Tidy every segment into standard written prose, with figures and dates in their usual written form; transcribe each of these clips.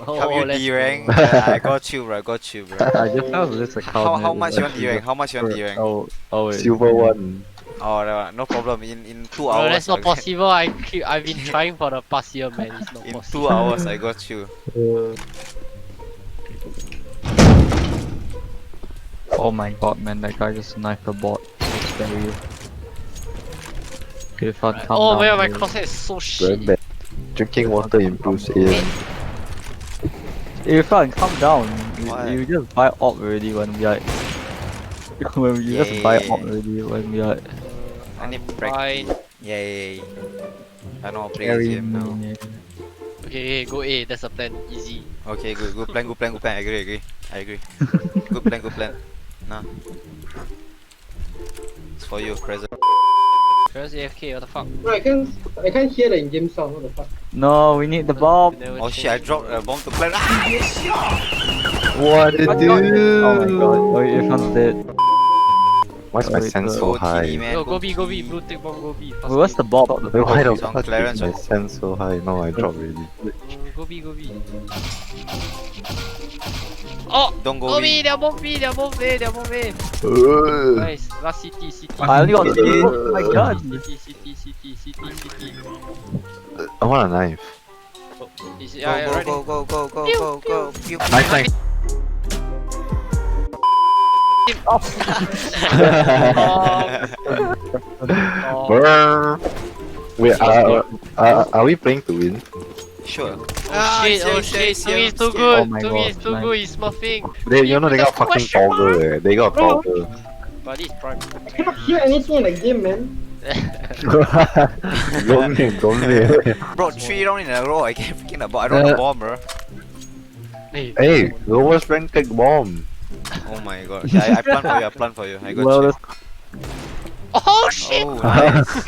Help you let's D rank. go. I got you, bro. I got you, bro. I just have this account. How much you want D rank? How much you want D rank? Oh, Silver one. Oh, no problem. In 2 Bro, hours. that's not I'll get- possible. I've been trying for the past year, man. It's not In possible. 2 hours, I got you. Oh my god, man, that guy just sniped a bot. It's scary. Irfan, calm Oh down. man, my bro. crosshair is so Very shit. bad. Drinking water improves aim. Irfan, calm down. What? You just buy op already when we are. When you just buy op Yeah. already when we are. I need I'm practice. fine. Yay. I know how to play this Carry game now. me. Okay, go A. That's the plan. Easy. Okay, good plan. I agree. Good plan. Nah. It's for you, present. Where's AFK? What the fuck? No, I can't hear the in-game sound. What the fuck? No, we need the bomb. Never Oh shit, I changed, dropped bro. a bomb to plant. Ah! What did Oh my god. Oh, Irfan's dead. Why is my Wait, sense Go so TD, high? man. Yo, go B, blue tick bomb, go B. Wait, what's the bomb? Wait, why the It's on fuck Clarence, is my oh. sense so high? No, I dropped already. Go B. Oh! Don't go Go B. B, they're both A. Nice. Last CT. I only got two. Oh my god. CT. I want a knife. Yeah, right. Go. Pew. Knife. Oh. Brr. Wait, are we playing to win? Sure. Oh shit, Tungi is too Oh good. my Tungi is god, too man. good, he's smurfing. You know they got fucking toggle. They got toggle. But he's prime. I cannot hear anything in the game, man. Don't me. Bro, 3 rounds in a row, I can't freaking about. I don't know bomb, bro. Hey, lowest rank take bomb. Oh my god. Yeah, I plan for you. I got Well, you. that's Oh shit! Oh, nice.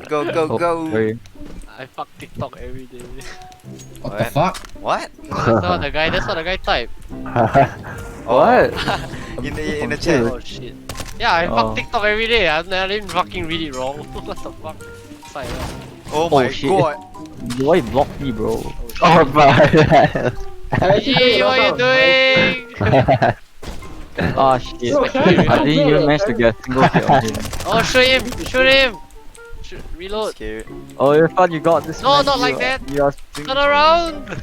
Go. sorry. I fuck TikTok every day. What the fuck? What? That's what the guy typed. What? In the chat. Oh shit. Yeah, I Oh. fuck TikTok every day. I didn't fucking read it wrong. What the fuck? Side up. Oh my shit. god. Why you block me, bro? Oh, bye. Gee, what are you doing? Ah shit. Bro, can I I didn't even manage to get a single hit on him. Oh, shoot him! Reload. Scary. Oh, Irfan, you got this. No, man. not You like are- that. You are Turn around!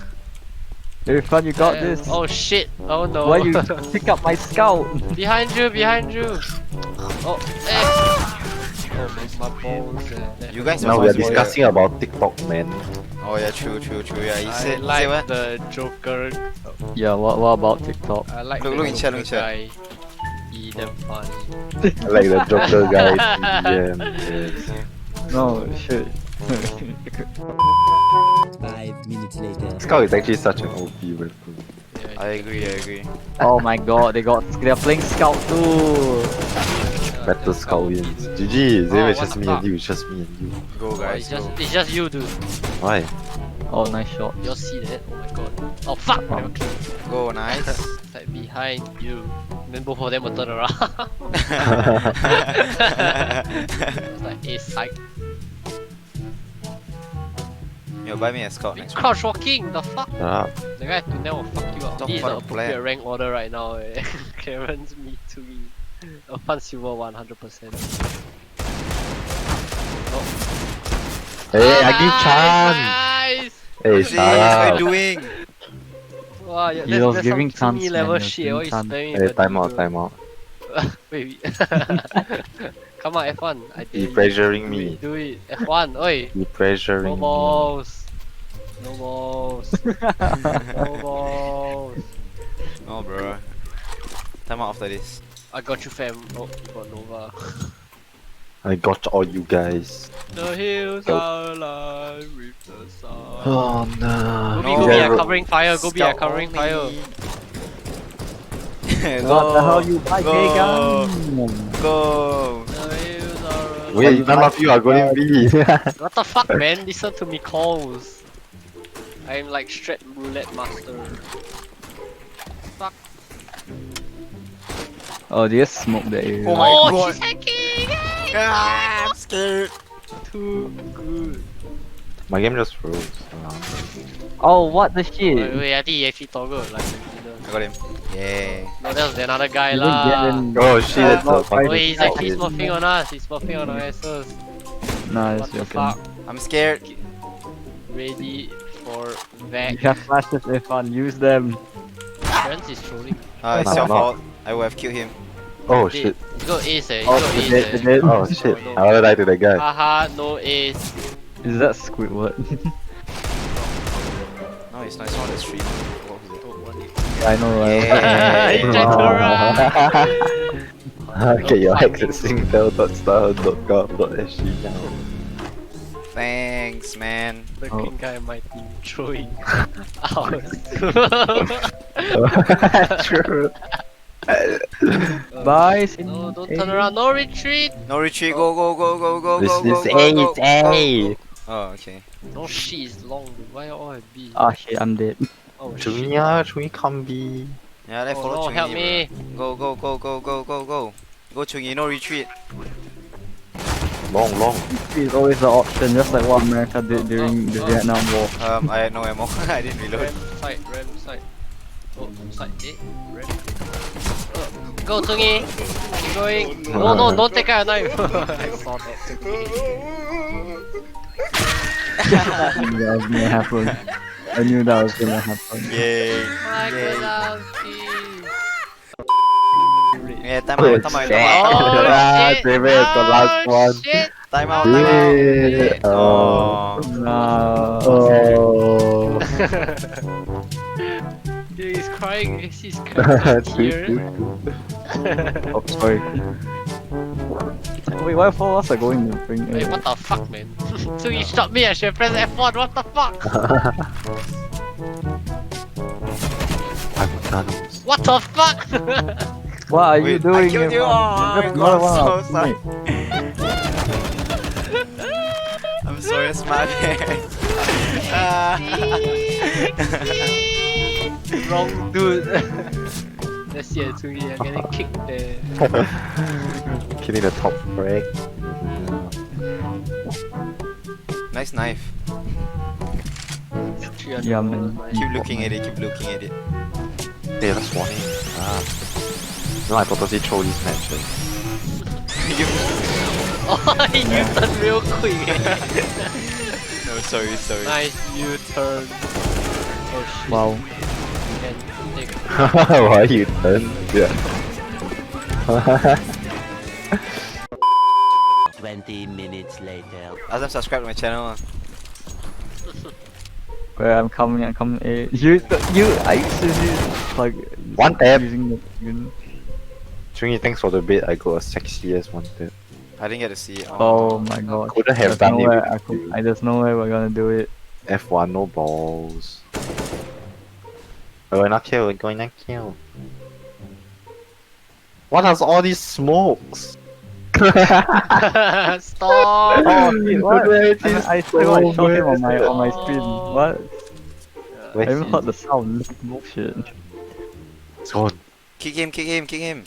Irfan, you got this. Oh shit. Oh no. Why you pick up my scout? Behind you. Oh, Oh, my balls. You guys Now are we are supposed to- discussing about TikTok, man. Oh yeah, true. Yeah, he I said like what? the Joker. Yeah, what about TikTok? I like Look the in chat, Joker look in chat. guy. He damn funny. I like the Joker guy. Yeah, yes. No, shit. 5 minutes later. Scout is actually such an OP weapon. Yeah, I agree. Oh my god, they're playing scout too. Better Scout wins. GG, Xavier, it's what just the me fuck? and you, it's just me and you. Go Oh, guys. Go. it's just you, dude. Why? Oh, nice shot. You'll see that. Oh my god. Oh fuck! Never clicked. Go, nice. It's like behind you. Then both of them will turn around. It's like a psych. Yo, buy me a scout next week. Crouch walking. The fuck? Shut up. The guy to never fuck you up. Don't This is the fuck appropriate plan. rank order right now. Karen's me to me. A fun silver 100%. Hey, I give chance. Nice! Hey, Jeez, shut what are you up. doing? Wow, yeah, He was that's giving some chance, level man, he was shit. giving What is chance. spamming Hey, the time out, Deagle? time out. Wait. Come on, F1. I dare You you. pressuring me. Do it. F1. Oi. You pressuring No me. balls. No balls. No balls. No, bro. Time out after this. I got you, fam. Oh, you got Nova. I got all you guys. The hills are alive with the sun. Oh no. Go B, I'm covering fire. Go B, I'm covering fire. What the hell you buy, Go. Kagan? Go. The hills are alive. Wait, none of you are going B. What the fuck, man? Listen to me calls. I'm like Strat Roulette Master. Fuck. Oh, they just smoked the area. Oh my Oh, god. she's hacking! Ah, I'm scared. Too good. My game just froze. Oh, what the Wait, shit? wait, I think he actually toggled like I got him. Yeah. No, that was another guy You didn't get lah. in. Oh shit, that's not the fucking. Oh, he's actually smurfing on us. He's smurfing on our asses. Nah, What it's the joking. fuck? I'm scared. Ready for You vac. have flashes, Irfan, use them. Friends is trolling. It's No, your no. fault. I would have killed him. Oh Dead. shit. You got ace eh. You Oh, got they ace did, eh. they did. Oh shit. no. I wanna die to that guy. Haha, no ace. Is that Squidward? No, it's not. It's not the stream. What was it? Don't want it. I know, right? Yeah. He tried to run. Get your hacks at singtel.star.gov.sg now. Thanks, man. The Oh. green guy might be throwing out. True. Bye. No, don't turn around. No retreat. No retreat. Go, go, go, go, go, This go, go, is go, A, go, it's A. Oh, okay. No shit is long. Dude. Why all have B? Ah shit, I'm dead. Oh shit. Chungi come be. Yeah, let's Oh follow no, Chungi, help me. bro. Go, go, go, go, go, go, go. Go, Chungi. No retreat. Long. It's always the option, just like what America did during the Vietnam War. I had no ammo. I didn't reload. Ram side. Oh, side A. Ram. Go, Tsungi. Keep going. No, don't take out a knife. I saw that. I knew that was gonna happen. I knew that was gonna happen. Yay. My Yay. Wazowski. Yeah, time Oh, out, time out, shit. time out. Oh Ah, shit! save it, the last Oh, one. shit! Time out, time out. Yeah. Oh. No. Oh. Dude, he's crying. He's crying tears. Oh, sorry. Wait, why 4 of us are going to bring Wait, what the fuck, man? So you shot me, I should press F1, what the fuck? I'm done. What the fuck? What are you Wait, doing? I killed you. Irfan? Oh, Just God, another one I'm of so our sorry. I'm sorry, smart Wrong dude. Let's see it, Tsungi, I'm getting kicked there. Killing the top frag. Nice knife. Yeah, man. Keep looking at it, keep looking at it. Hey, that's warning. No, I purposely throw these matches. Oh, he U-turn real quick. No, sorry, sorry. Nice U-turn. Oh shit. Wow. You can take Why you turn? Yeah. 20 minutes later. Ask them subscribe to my channel. Where I'm coming, I used to use like One tap. using the gun. Chungi, thanks for the bait. I got a sexy as one tap. I didn't get to see it. Oh my god. Couldn't have There's done no way it. there's no way we're gonna do it. F1, no balls. We're not kill, we're going to kill. What has all these smokes? Stop! Oh shit, what? It is I still got so shot him on bad. my screen. What? I Wait, even heard the sound. Bullshit. so Kick him, kick him, kick him.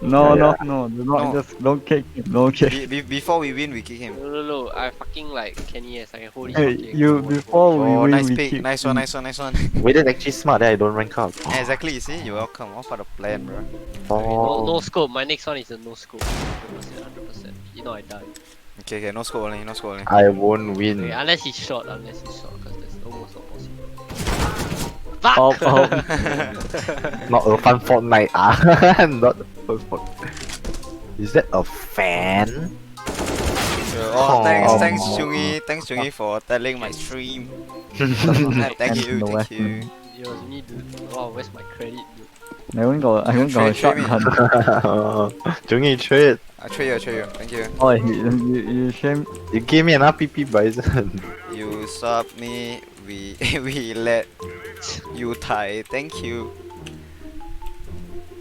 No, Yeah, no, do not No. just don't kick him. Don't kick. Before we win, we kick him. No, I fucking like Kenny as I can hold his Hey, fucking you account. before we Oh, win, nice we pick. kick Nice him. one, nice one, nice one. we did actually smart that I don't rank up. Yeah, exactly, you see? You're welcome. All part of the plan, bro. No Oh, scope, my next one is a no scope. 100%. You know I die. Okay, okay, no scope only, no scope only. I won't win. Okay, unless he's short, because that's almost impossible. Oh, Fuck! oh. Not a fun Fortnite. Not the first Fortnite. Is that a fan? Oh, thanks, Oh. thanks, Chungi. Thanks, Chungi, for telling my stream. Thank Hands in you, the thank you. weapon. It was me, dude. Wow, where's my credit, dude? I even got a Trade me. shotgun. Jungi trade. I trade you, thank you. Oh, you shame. You gave me an RPP Bison. You sub me, we we let you tie. Thank you.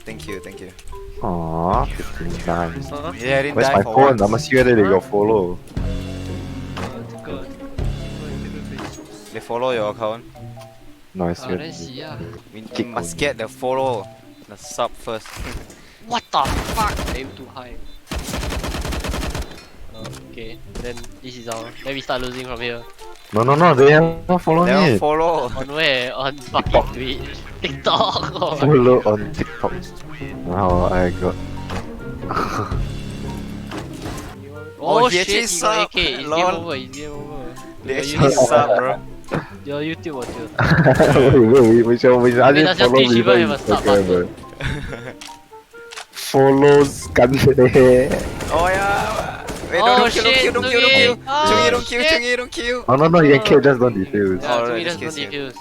Thank you, thank you. Aww, 59. Huh? Yeah, I didn't Where's die my for phone? once. I must see whether they got follow. They follow your account. No, I see. Let's see, yeah. We Kick must get the follow, the sub first. What the fuck? Aim too high. Okay, then this is our. Then we start losing from here. No, they haven't follow They don't me. follow. On where? On fucking Twitch. TikTok. Oh, Follow on TikTok. Now I got. oh he shit, actually you sub. got AK. It's game Lol. over, it's game over. They Your actually YouTube- sub, bro. Your YouTube was your wait, which one? Wait, does your Twitch even have a sub button? Follows country. Oh yeah. Wait, Oh, don't kill, don't shit, kill, don't kill, don't Tsugi. kill. Oh, Chungi, don't kill, shit. Chungi, don't kill. No, you can kill, just don't defuse. Yeah, Alright, to me this that's case, no yeah. defuse.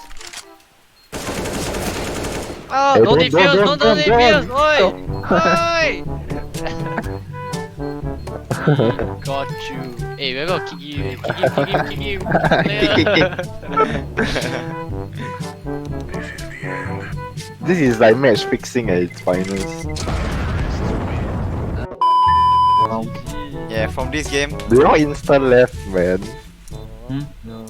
Oh, Hey, no don't, defuse, don't, no don't, defuse, don't. oi! Got you. Hey, we're gonna kick you, kick him. This is like match fixing at its finest. Yeah, from this game, They all instant left, man. No.